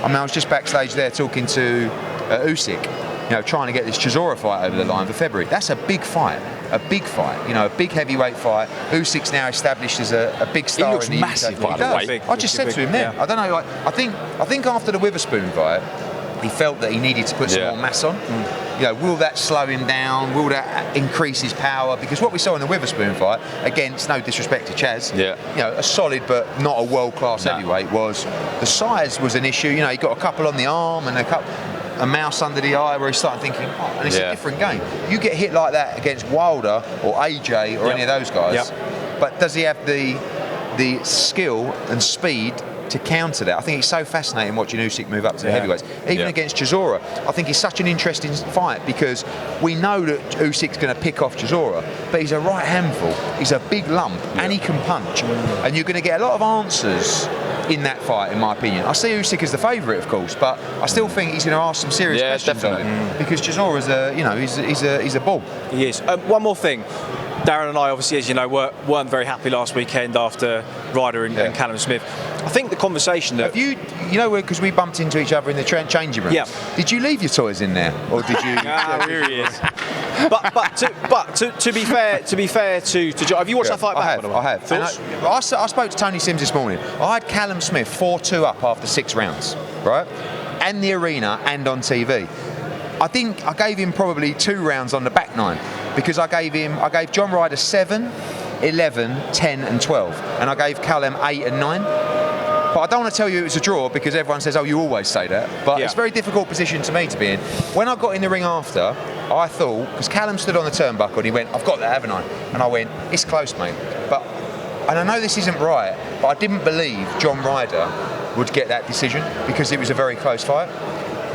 I mean, I was just backstage there talking to Usyk, you know, trying to get this Chisora fight over the line for February. That's a big fight, you know, a big heavyweight fight. Usyk's now established as a big star. He looks in the massive, by the way. I just said to him then, I don't know, like, I think after the Witherspoon fight, he felt that he needed to put some more mass on. You know, will that slow him down? Will that increase his power? Because what we saw in the Witherspoon fight, against no disrespect to Chaz, you know, a solid but not a world-class heavyweight, was the size was an issue. You know, he got a couple on the arm and a mouse under the eye where he started thinking, oh, and it's a different game. You get hit like that against Wilder or AJ or any of those guys, but does he have the skill and speed to counter that? I think it's so fascinating watching Usyk move up to the heavyweights. Even against Chisora, I think it's such an interesting fight because we know that Usyk's going to pick off Chisora, but he's a right handful, he's a big lump, and he can punch. And you're going to get a lot of answers in that fight, in my opinion. I see Usyk as the favourite, of course, but I still think he's going to ask some serious questions of him because Chisora's he's a bull. He is. One more thing. Darren and I, obviously, as you know, weren't very happy last weekend after Ryder and Callum Smith. I think the conversation that... Have you know, because we bumped into each other in the changing room. Did you leave your toys in there, or did you? Here he is. But to be fair to John, have you watched that fight back? I have. I spoke to Tony Sims this morning. I had Callum Smith 4-2 up after 6 rounds, right? And the arena and on TV. I think I gave him probably 2 rounds on the back 9 because I gave John Ryder 7, 11, 10 and 12, and I gave Callum 8 and 9. But I don't want to tell you it was a draw because everyone says, oh, you always say that. But it's a very difficult position to me to be in. When I got in the ring after, I thought, because Callum stood on the turnbuckle and he went, I've got that, haven't I? And I went, it's close, mate. And I know this isn't right, but I didn't believe John Ryder would get that decision because it was a very close fight.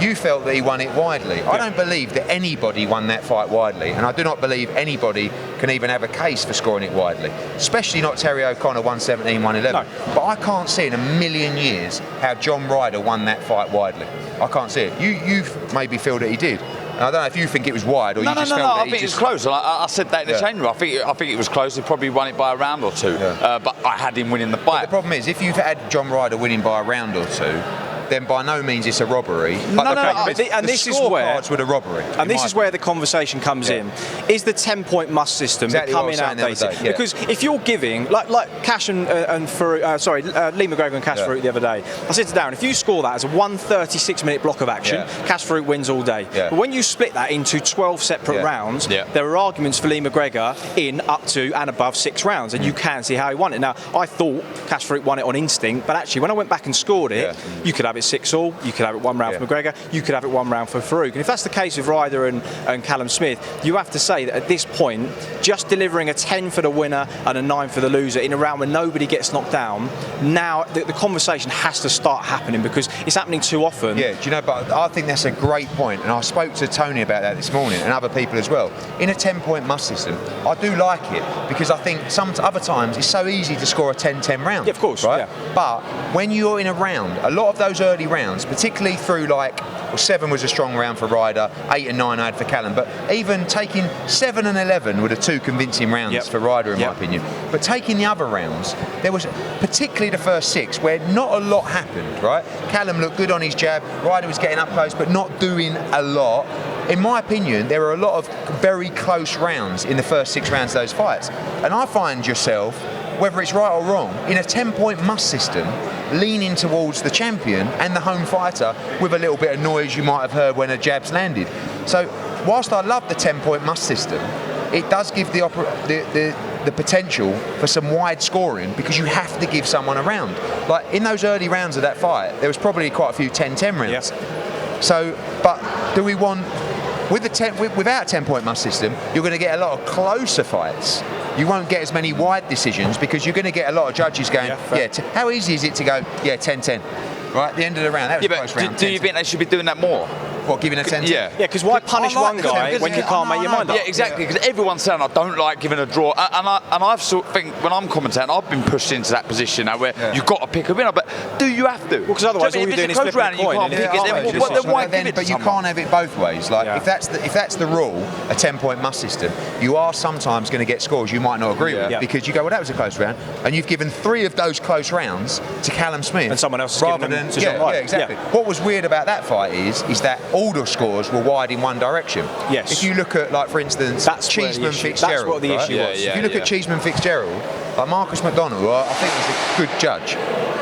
You felt that he won it widely. I don't believe that anybody won that fight widely, and I do not believe anybody can even have a case for scoring it widely, especially not Terry O'Connor 117, 111. No. But I can't see in a million years how John Ryder won that fight widely. I can't see it. You maybe feel that he did. And I don't know if you think it was wide or you just felt that I think it was close. I said that in the changing room. I think it was close. He probably won it by a round or 2. But I had him winning the fight. But the problem is, if you've had John Ryder winning by a round or 2, then by no means it's a robbery. And this is where with a robbery. And this is where the conversation comes in. Is the 10-point must system becoming outdated? Because if you're giving, like Cash and Farouk, Lee McGregor and Cash Farouk the other day, I said to Darren, if you score that as a 136-minute block of action, Cash Farouk wins all day. But when you split that into 12 separate rounds, there are arguments for Lee McGregor in up to and above 6 rounds, and you can see how he won it. Now, I thought Cash Farouk won it on instinct, but actually when I went back and scored it, you could have it 6-all, you could have it 1 round for McGregor, you could have it 1 round for Farouk. And if that's the case with Ryder and Callum Smith, you have to say that at this point, just delivering a 10 for the winner and a 9 for the loser in a round where nobody gets knocked down, now the conversation has to start happening because it's happening too often. Yeah, do you know, but I think that's a great point, and I spoke to Tony about that this morning and other people as well. In a 10-point must system, I do like it because I think some other times it's so easy to score a 10-10 round. Yeah, of course. Right? But when you're in a round, a lot of those early rounds, particularly through 7 was a strong round for Ryder, 8 and 9 I had for Callum, but even taking 7 and 11 were the 2 convincing rounds for Ryder in my opinion. But taking the other rounds, there was particularly the first 6 where not a lot happened, right? Callum looked good on his jab, Ryder was getting up close but not doing a lot. In my opinion, there are a lot of very close rounds in the first 6 rounds of those fights. And I find yourself, whether it's right or wrong, in a 10-point must system, leaning towards the champion and the home fighter with a little bit of noise you might have heard when a jab's landed. So whilst I love the 10-point must system, it does give the potential for some wide scoring because you have to give someone a round. Like in those early rounds of that fight, there was probably quite a few 10-10 rounds. So, but do we want... without a 10-point must system, you're going to get a lot of closer fights. You won't get as many wide decisions because you're going to get a lot of judges going, how easy is it to go, 10-10, right, at the end of the round? That was a close round. Do you think they should be doing that more? What, giving a 10? Yeah. Yeah, because why punish one guy when you can't make your mind up? Yeah, exactly. Because everyone's saying I don't like giving a draw, and I've sort of think when I'm commentating, I've been pushed into that position now where you've got to pick a winner. But do you have to? Well, because otherwise all you're doing is flipping a coin. Then why give it? But you can't have it both ways. Like if that's the rule, a 10-point must system, you are sometimes going to get scores you might not agree with because you go, well, that was a close round, and you've given 3 of those close rounds to Callum Smith, and someone else rather than exactly. What was weird about that fight is that all the scores were wide in one direction. Yes. If you look at, like, for instance, Cheeseman-Fitzgerald. That's what the issue was. If you look at Cheeseman-Fitzgerald, like Marcus McDonald, who I think is a good judge,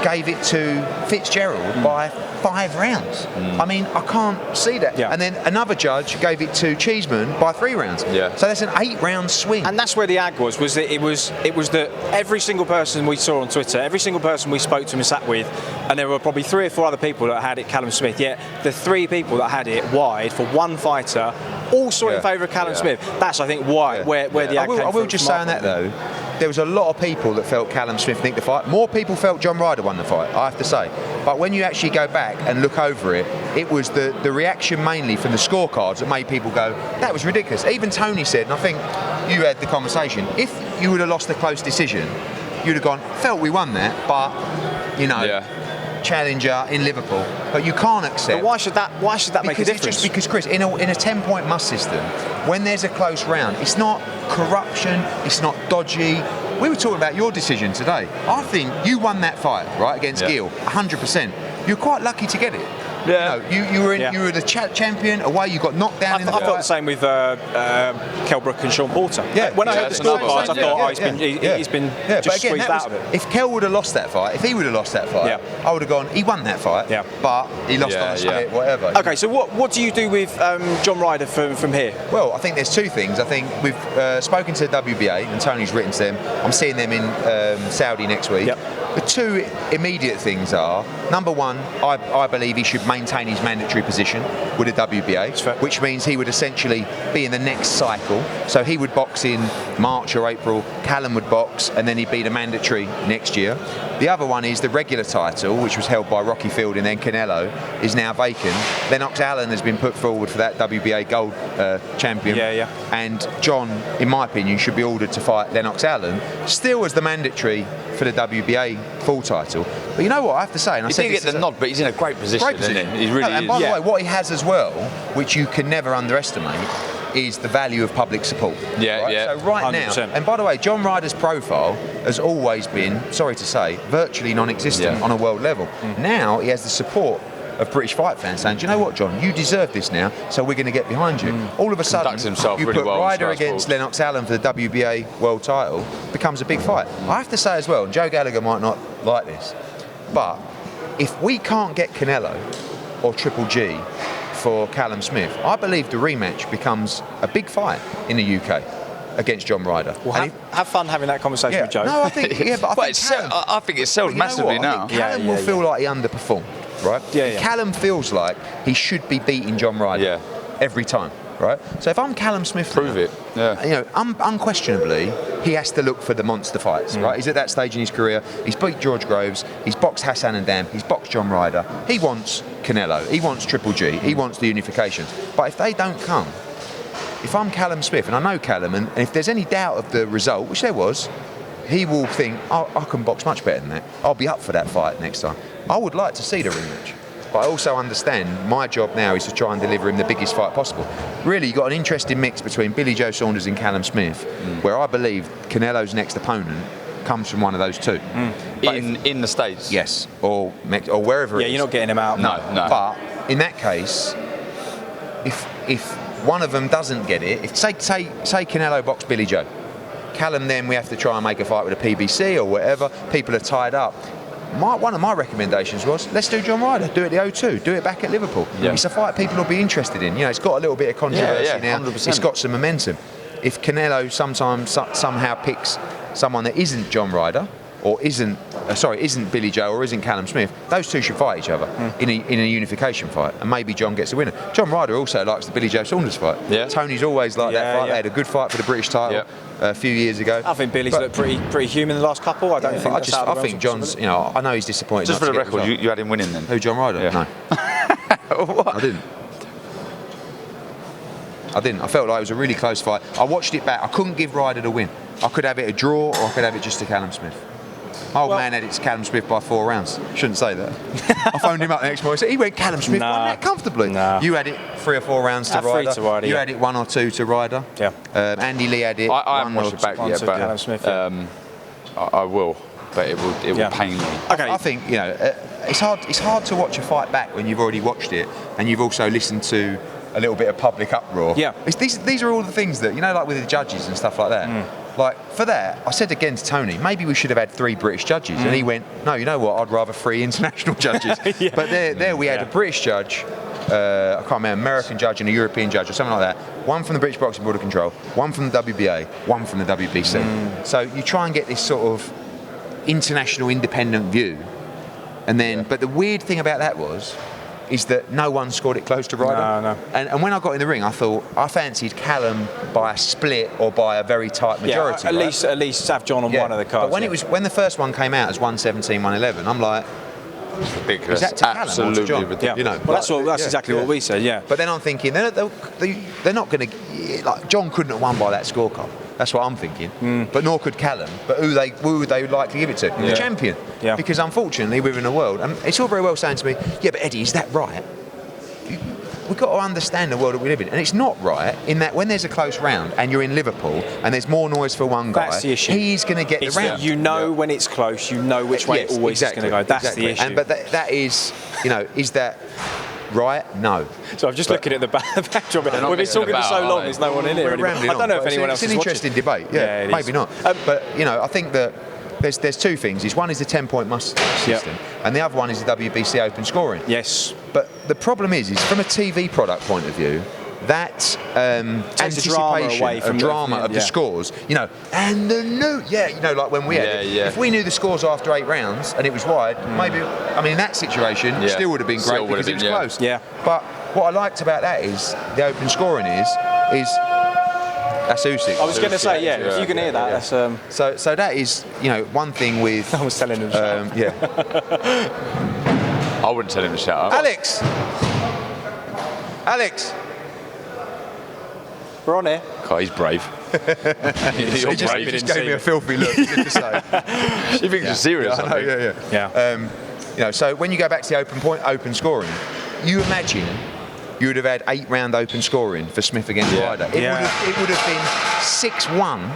gave it to Fitzgerald by 5 rounds. I mean, I can't see that. And then another judge gave it to Cheeseman by 3 rounds. So that's an 8-round swing. And that's where the ag was that it was that every single person we saw on Twitter, every single person we spoke to and sat with, and there were probably 3 or 4 other people that had it Callum Smith, yet the 3 people that had it wide for one fighter all saw it in favour of Callum Smith. That's, I think, where the ag came from. I will just say on that, though, there was a lot of people that felt Callum Smith nicked the fight. More people felt John Ryder won the fight, I have to say. But when you actually go back and look over it, it was the reaction mainly from the scorecards that made people go, that was ridiculous. Even Tony said, and I think you had the conversation, if you would have lost a close decision, you'd have gone, felt we won that, but, you know, challenger in Liverpool. But you can't accept. But why should that make a difference? Just because, Chris, in a 10-point must system, when there's a close round, it's not corruption, it's not dodgy. We were talking about your decision today. I think you won that fight, right, against Gill, 100%. You're quite lucky to get it. Yeah. You were the champion away. You got knocked down in the fight. I felt the same with Kell Brook and Sean Porter. When I heard the scorecards, I thought he's been just squeezed out of it. If Kell would have lost that fight, if he would have lost that fight, I would have gone, he won that fight, but he lost on a split, whatever. Okay, so what do you do with John Ryder from here? Well, I think there's 2 things. I think we've spoken to the WBA, and Tony's written to them. I'm seeing them in Saudi next week. The 2 immediate things are, number 1, I believe he should maintain his mandatory position with the WBA, which means he would essentially be in the next cycle. So he would box in March or April, Callum would box, and then he'd be the mandatory next year. The other one is the regular title, which was held by Rocky Field and then Canelo, is now vacant. Lennox Allen has been put forward for that WBA gold champion. And John, in my opinion, should be ordered to fight Lennox Allen, still as the mandatory for the WBA full title. But you know what I have to say, and he didn't get the nod, but he's in a great position. Isn't he? He really and by the way, what he has as well, which you can never underestimate, is the value of public support. So right 100%. Now, and by the way, John Ryder's profile has always been, sorry to say, virtually non-existent on a world level. Now he has the support of British fight fans saying, do you know what, John, you deserve this now, so we're going to get behind you. All of a sudden, you put Ryder against Lennox Allen for the WBA world title, becomes a big fight. I have to say as well, and Joe Gallagher might not like this, but if we can't get Canelo or Triple G for Callum Smith, I believe the rematch becomes a big fight in the UK against John Ryder. Well, have fun having that conversation with Joe. No, I think, but I think it sells massively now. Callum will feel like he underperformed, right? Callum feels like he should be beating John Ryder every time. Right, so if I'm Callum Smith, prove it. You know, unquestionably, he has to look for the monster fights. Right, he's at that stage in his career. He's beat George Groves. He's boxed Hassan and Dam. He's boxed John Ryder. He wants Canelo. He wants Triple G. He wants the unifications. But if they don't come, if I'm Callum Smith, and I know Callum, and if there's any doubt of the result, which there was, he will think, I can box much better than that. I'll be up for that fight next time. I would like to see the rematch. But I also understand my job now is to try and deliver him the biggest fight possible. Really, you've got an interesting mix between Billy Joe Saunders and Callum Smith, where I believe Canelo's next opponent comes from one of those 2. In the States? Yes, or wherever it is. You're not getting him out. No. But in that case, if one of them doesn't get it, if say Canelo box Billy Joe, Callum, then we have to try and make a fight with a PBC or whatever, people are tied up. One of my recommendations was, let's do John Ryder, do it at the O2, do it back at Liverpool. It's a fight people will be interested in. You know, it's got a little bit of controversy now. 100%. It's got some momentum. If Canelo somehow picks someone that isn't John Ryder, or isn't Billy Joe or isn't Callum Smith, those 2 should fight each other in a unification fight, and maybe John gets a winner. John Ryder also likes the Billy Joe Saunders fight. Tony's always liked that fight. They had a good fight for the British title a few years ago. I think Billy's looked pretty human in the last couple. I think John's, you know, I know he's disappointed. Just for the record, you had him winning then? Who, John Ryder? No. What? I didn't. I didn't. I felt like it was a really close fight. I watched it back. I couldn't give Ryder the win. I could have it a draw, or I could have it just to Callum Smith. My old man had it to Callum Smith by 4 rounds. Shouldn't say that. I phoned him up the next morning. He went, Callum Smith won that comfortably. You had it 3 or 4 rounds to Ryder. You had it 1 or 2 to Ryder. Yeah. Andy Lee had it. I haven't watched it back yet, but Callum Smith, I will. But it will pain me. Okay. I think it's hard to watch a fight back when you've already watched it and you've also listened to a little bit of public uproar. Yeah. These are all the things that like with the judges and stuff like that. Like for that, I said again to Tony, maybe we should have had 3 British judges, and he went, no, you know what? I'd rather 3 international judges. But there we had a British judge, I can't remember, American judge and a European judge or something like that. 1 from the British Boxing Board of Control, 1 from the WBA, 1 from the WBC. So you try and get this sort of international independent view, and then but the weird thing about that is that no one scored it close to Ryder. No. And when I got in the ring, I thought I fancied Callum by a split or by a very tight majority. At least have John on one of the cards. But when the first one came out as 117, 111, I'm like, ridiculous. Is that to Callum or to John? ridiculous. Well, that's exactly what we said. Yeah. But then I'm thinking they're not going to, like, John couldn't have won by that scorecard. That's what I'm thinking. But nor could Callum. But who would they like to give it to? The champion. Yeah. Because unfortunately, we're in a world, and it's all very well saying to me, yeah, but Eddie, is that right? We've got to understand the world that we live in, and it's not right in that when there's a close round and you're in Liverpool and there's more noise for one guy, that's the issue. He's going to get the round. You know when it's close, you know which way it always is going to go. That's the issue. But that is, is that right? No. So I'm just looking at the backdrop. We've been talking for so long, there's no one in here anymore. I don't know if anyone else is watching. It's an interesting debate. Yeah, maybe not. But I think that there's 2 things. One is the 10-point must system, and the other one is the WBC open scoring. Yes. But the problem is from a TV product point of view, that anticipation of drama of the scores, and the new, like when we had it. If we knew the scores after 8 rounds and it was wide, maybe, in that situation, it still would have been great because it was close. Yeah. But what I liked about that is the open scoring is that's Usyk. I was going to say, if you can hear that, that's... So that is, one thing with... I was telling him to shut up. I wouldn't tell him to shut up. Alex! We're on here. God, he's brave. He just gave me a filthy look, to say. He thinks you're serious, I know, yeah. So when you go back to the open scoring, you imagine you would have had 8-round open scoring for Smith against Ryder. It would have been 6-1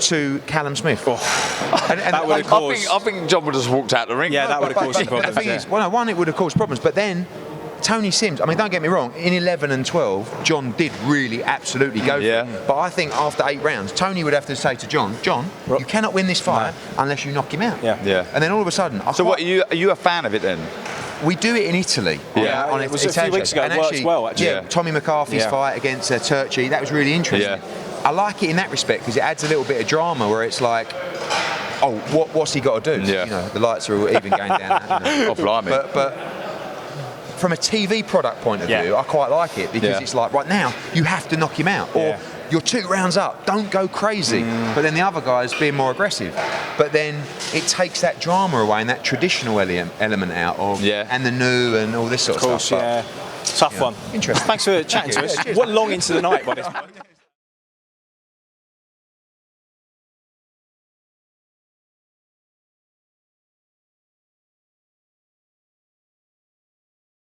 to Callum Smith. And that would have caused... I think John would have just walked out the ring. Yeah, that would have caused problems. But the thing is, one, it would have caused problems, but then Tony Sims, don't get me wrong, in 11 and 12, John did really absolutely go for it. But I think after 8 rounds, Tony would have to say to John, you cannot win this fight unless you knock him out. Yeah. And then all of a sudden... Are you a fan of it then? We do it in Italy. It was a few weeks ago. It worked well, actually. Yeah, Tommy McCarthy's fight against Turchi, that was really interesting. I like it in that respect because it adds a little bit of drama where it's like, what's he got to do? The lights are all even going down. Oh, blimey. But from a TV product point of view, I quite like it because it's like, right now, you have to knock him out. Or you're 2 rounds up, don't go crazy. But then the other guy's being more aggressive. But then it takes that drama away and that traditional element out of and the new and all this sort of stuff. Tough one. Interesting. Thanks for chatting to us. What long into the night by this point.